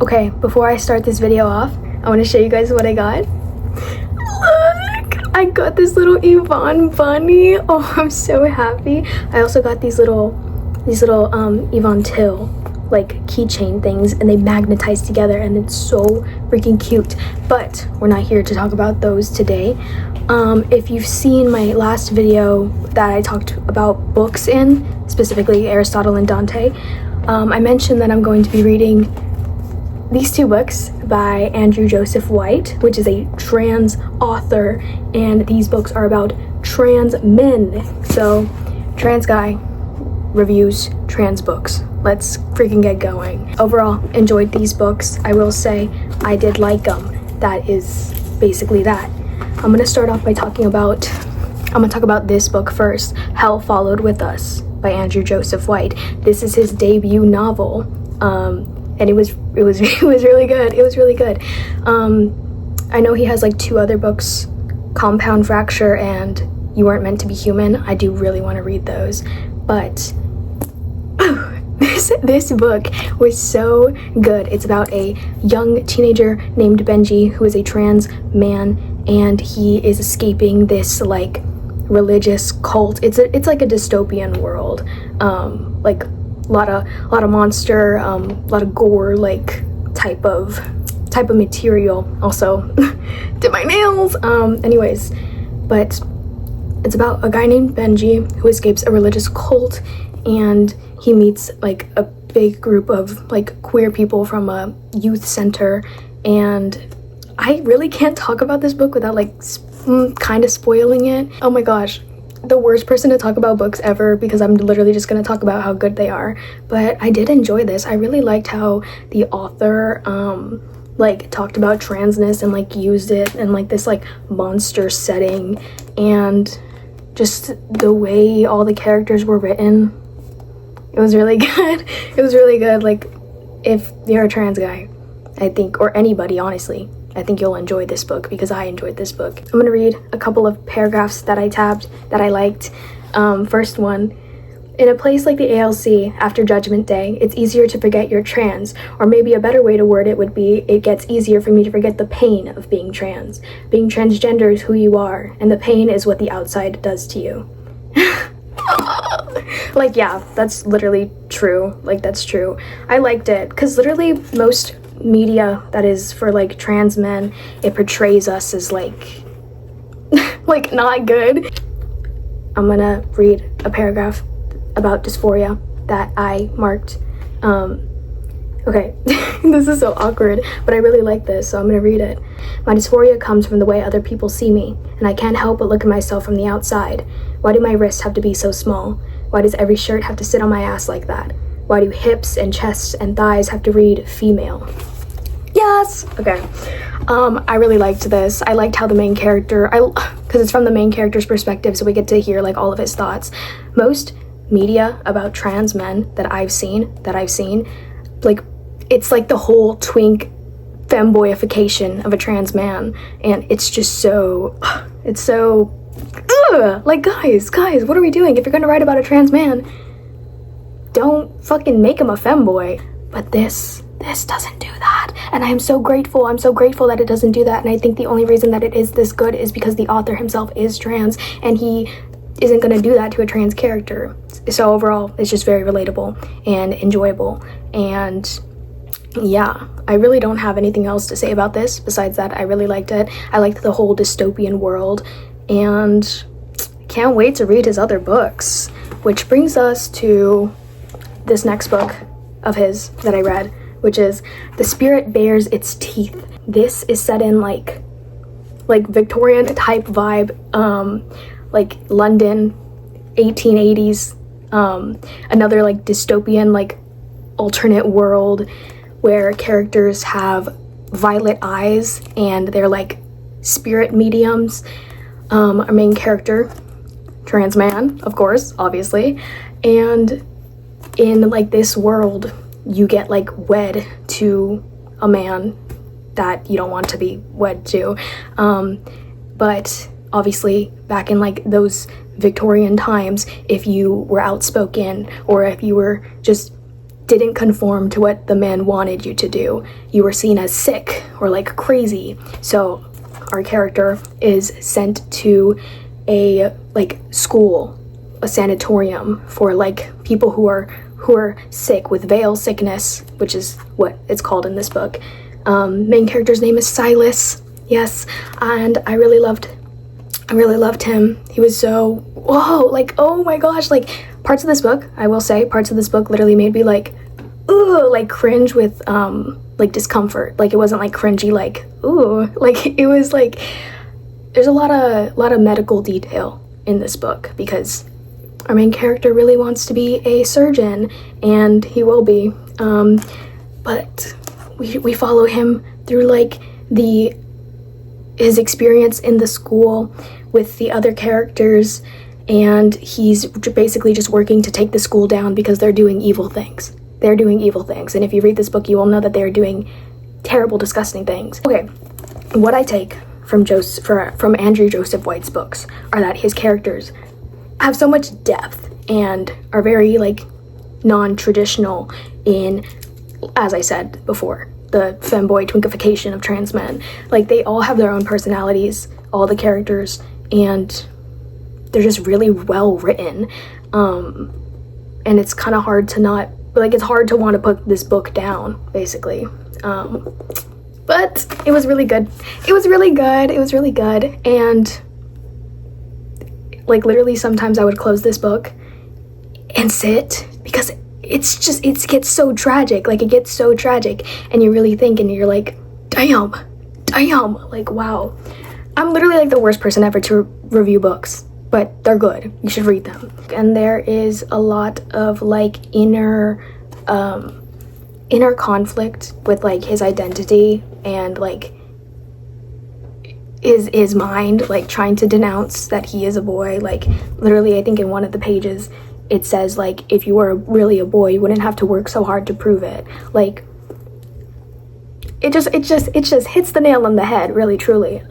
Okay, before I start this video off, I want to show you guys what I got. Look! I got this little Yvonne bunny. Oh, I'm so happy. I also got these little Yvonne Till like keychain things, and they magnetize together, and it's so freaking cute. But we're not here to talk about those today. If you've seen my last video that I talked about books in, specifically Aristotle and Dante, I mentioned that I'm going to be reading these two books by Andrew Joseph White, which is a trans author, and these books are about trans men. So, trans guy reviews trans books. Let's freaking get going. Overall, enjoyed these books. I will say I did like them. That is basically that. I'm gonna start off by talking about this book first, Hell Followed With Us by Andrew Joseph White. This is his debut novel. And it was really good. It was really good. I know he has like two other books, Compound Fracture and You Weren't Meant to Be Human. I do really want to read those, but this book was so good. It's about a young teenager named Benji who is a trans man, and he is escaping this like religious cult. It's like a dystopian world, like a lot of monster, a lot of gore, like type of material. Also did my nails. Anyways, but it's about a guy named Benji who escapes a religious cult, and he meets like a big group of like queer people from a youth center. And I really can't talk about this book without like kind of spoiling it. Oh my gosh, the worst person to talk about books ever, because I'm literally just going to talk about how good they are. But I did enjoy this. I really liked how the author like talked about transness and like used it in like this like monster setting, and just the way all the characters were written. It was really good. It was really good. Like, if you're a trans guy, I think, or anybody honestly, I think you'll enjoy this book, because I enjoyed this book. I'm gonna read a couple of paragraphs that I tabbed that I liked. First one: in a place like the ALC after Judgment Day, it's easier to forget you're trans, or maybe a better way to word it would be, it gets easier for me to forget the pain of being trans. Being transgender is who you are, and the pain is what the outside does to you. Like, yeah, that's literally true. Like, that's true. I liked it, because literally most media that is for like trans men, it portrays us as like like not good. I'm gonna read a paragraph about dysphoria that I marked. Okay, this is so awkward, but I really like this, so I'm gonna read it. My dysphoria comes from the way other people see me, and I can't help but look at myself from the outside. Why do my wrists have to be so small? Why does every shirt have to sit on my ass like that? Why do hips and chests and thighs have to read female? Yes! Okay. I really liked this. I liked how the main character, because it's from the main character's perspective, so we get to hear like all of his thoughts. Most media about trans men that I've seen, like, it's like the whole twink femboyification of a trans man, and it's just so, it's so, like, guys, what are we doing? If you're gonna write about a trans man, don't fucking make him a femboy. But this doesn't do that, and I'm so grateful that it doesn't do that. And I think the only reason that it is this good is because the author himself is trans, and he isn't gonna do that to a trans character. So overall, it's just very relatable and enjoyable. And yeah, I really don't have anything else to say about this besides that I really liked it. I liked the whole dystopian world, and can't wait to read his other books. Which brings us to this next book of his that I read, which is The Spirit Bares Its Teeth. This is set in like Victorian type vibe, like London, 1880s, another like dystopian, like alternate world where characters have violet eyes and they're like spirit mediums. Our main character, trans man, of course, obviously, and in like this world you get like wed to a man that you don't want to be wed to, but obviously back in like those Victorian times, if you were outspoken or if you were just didn't conform to what the man wanted you to do. You were seen as sick or like crazy. So our character is sent to a like school, a sanatorium for like people who are sick with veil sickness, which is what it's called in this book. Main character's name is Silas. Yes, and I really loved him. He was so, whoa, like, oh my gosh, like parts of this book, I will say, parts of this book literally made me like, ooh, like cringe with like discomfort. Like it wasn't like cringy, like, ooh, like it was like, there's a lot of medical detail in this book because our main character really wants to be a surgeon, and he will be. But we follow him through like his experience in the school with the other characters, and he's basically just working to take the school down because they're doing evil things. They're doing evil things, and if you read this book, you will know that they're doing terrible, disgusting things. Okay, what I take from Andrew Joseph White's books are that his characters have so much depth and are very like non-traditional in, as I said before, the femboy twinkification of trans men. Like they all have their own personalities, all the characters, and they're just really well written. And it's kind of hard to not, like it's hard to want to put this book down, basically. But it was really good. It was really good. And like literally sometimes I would close this book and sit because it gets so tragic. Like it gets so tragic, and you really think, and you're like, damn, like wow. I'm literally like the worst person ever to review books, but they're good. You should read them. And there is a lot of like inner conflict with like his identity and like his mind, like trying to denounce that he is a boy. Like literally I think in one of the pages it says like, if you were really a boy, you wouldn't have to work so hard to prove it. Like it just hits the nail on the head, really, truly.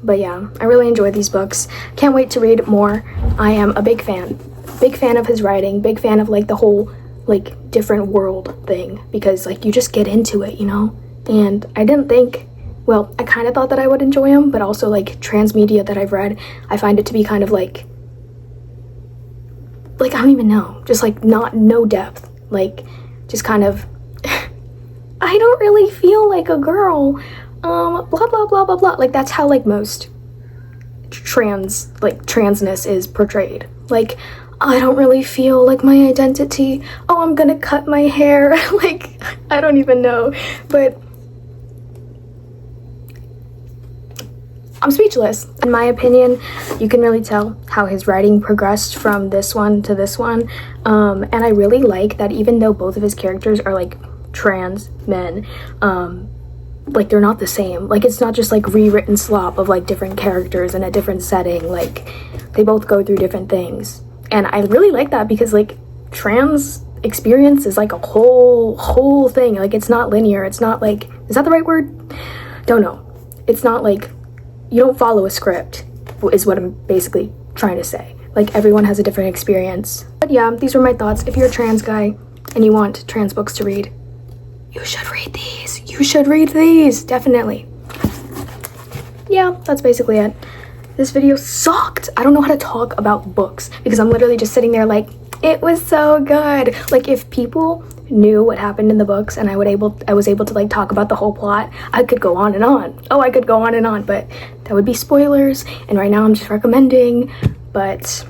But yeah, I really enjoyed these books. Can't wait to read more. I am a big fan of his writing, big fan of like the whole like different world thing, because like you just get into it, you know? And I didn't think, well, I kind of thought that I would enjoy them, but also like transmedia that I've read, I find it to be kind of like I don't even know, just like no depth, like just kind of I don't really feel like a girl, blah blah blah blah blah. Like that's how like most transness is portrayed. Like I don't really feel like my identity. Oh, I'm gonna cut my hair. Like I don't even know, but I'm speechless. In my opinion, you can really tell how his writing progressed from this one to this one. And I really like that even though both of his characters are like trans men, like they're not the same. Like it's not just like rewritten slop of like different characters in a different setting. Like they both go through different things. And I really like that because like trans experience is like a whole thing. Like it's not linear. It's not like, is that the right word? Don't know. It's not like you don't follow a script, is what I'm basically trying to say. Like everyone has a different experience. But yeah, these were my thoughts. If you're a trans guy and you want trans books to read, you should read these. You should read these, definitely. Yeah, that's basically it. This video sucked. I don't know how to talk about books because I'm literally just sitting there like, it was so good. Like if people knew what happened in the books and I was able to like talk about the whole plot, I could go on and on. Oh, I could go on and on, but that would be spoilers, and right now I'm just recommending. But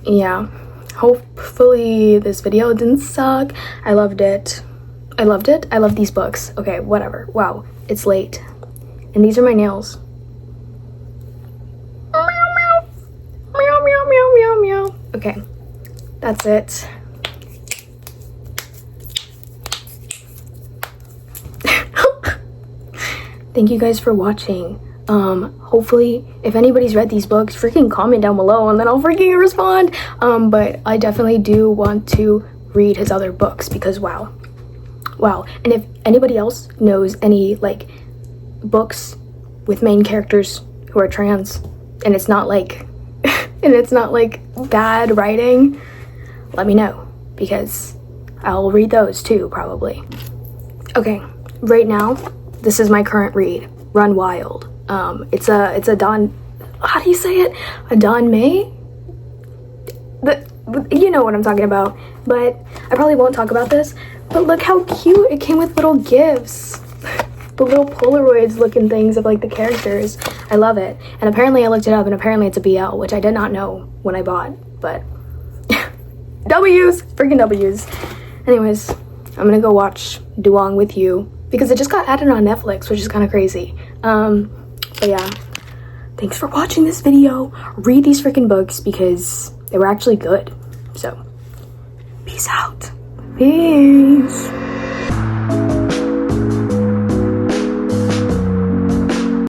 yeah, hopefully this video didn't suck. I loved it. I love these books. Okay, whatever. Wow, it's late and these are my nails. Meow meow meow meow meow. Okay, that's it. Thank you guys for watching. Hopefully if anybody's read these books, freaking comment down below and then I'll freaking respond. But I definitely do want to read his other books because wow. And if anybody else knows any like books with main characters who are trans and it's not like bad writing, let me know because I'll read those too, probably. Okay, right now, this is my current read, Run Wild. It's a Don, how do you say it? A Don May? You know what I'm talking about, but I probably won't talk about this. But look how cute, it came with little gifts. The little Polaroids looking things of like the characters. I love it. And apparently I looked it up and apparently it's a BL, which I did not know when I bought, but W's, freaking W's. Anyways, I'm gonna go watch Duong with You because it just got added on Netflix, which is kind of crazy. But yeah, thanks for watching this video. Read these freaking books because they were actually good. So, peace out. Peace.